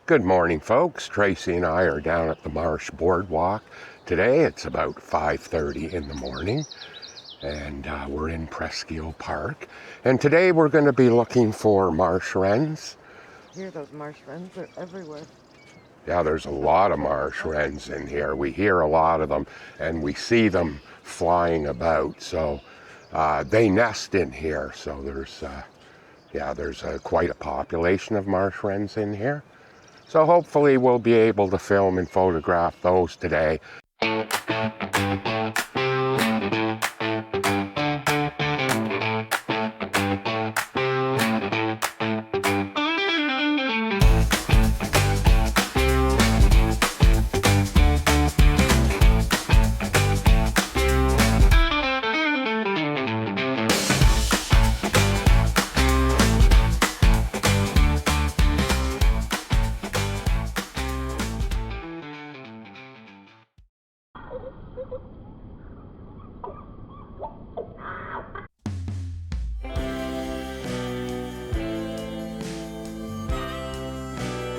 Good morning, folks. Tracy and I are down at the Marsh Boardwalk. Today it's about 5:30 in the morning, and we're in Presqu'île Park. And today we're going to be looking for Marsh Wrens. Here, those Marsh Wrens are everywhere. Yeah, there's a lot of Marsh Wrens in here. We hear a lot of them, and we see them flying about. So they nest in here. So there's quite a population of Marsh Wrens in here. So hopefully we'll be able to film and photograph those today.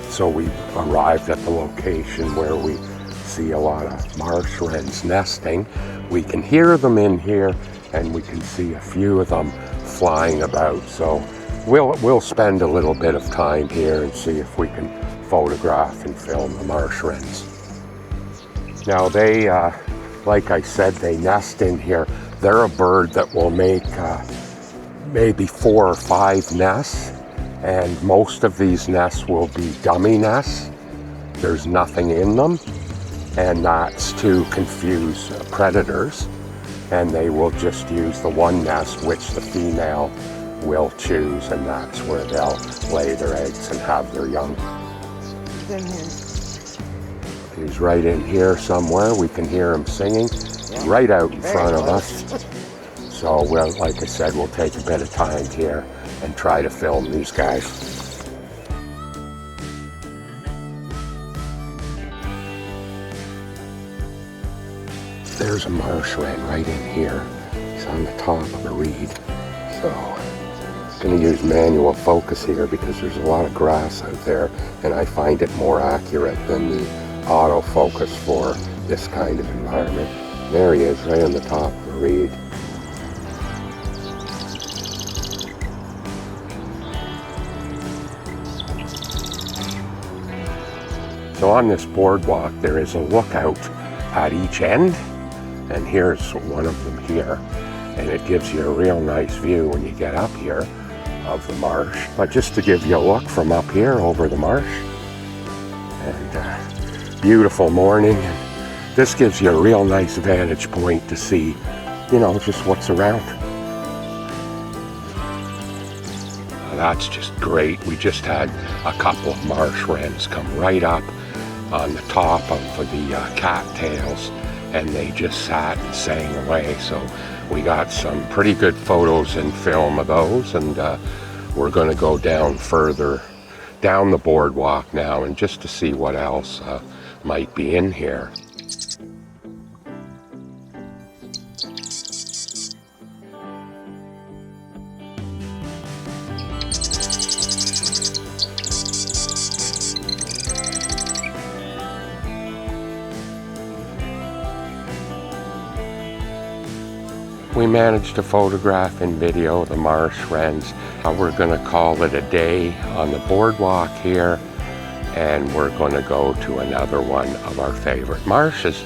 So we've arrived at the location where we see a lot of marsh wrens nesting. We can hear them in here, and we can see a few of them flying about. So we'll spend a little bit of time here and see if we can photograph and film the marsh wrens. Now they, like I said, they nest in here. They're a bird that will make maybe 4 or 5 nests. And most of these nests will be dummy nests. There's nothing in them, and that's to confuse predators. And they will just use the one nest which the female will choose, and that's where they'll lay their eggs and have their young. He's in here. He's right in here somewhere. We can hear him singing right out in front of us. So, well, like I said, we'll take a bit of time here and try to film these guys. There's a marsh wren right in here. He's on the top of a reed. So I'm going to use manual focus here because there's a lot of grass out there, and I find it more accurate than the autofocus for this kind of environment. There he is, right on the top of the reed. So on this boardwalk, there is a lookout at each end, and here's one of them here. And it gives you a real nice view when you get up here of the marsh. But just to give you a look from up here over the marsh, and beautiful morning. And this gives you a real nice vantage point to see, you know, just what's around. That's just great. We just had a couple of marsh wrens come right up on the top of the cattails, and they just sat and sang away. So we got some pretty good photos and film of those, and we're going to go down further down the boardwalk now, and just to see what else might be in here. We managed to photograph and video the marsh wrens. We're going to call it a day on the boardwalk here, and we're going to go to another one of our favorite marshes.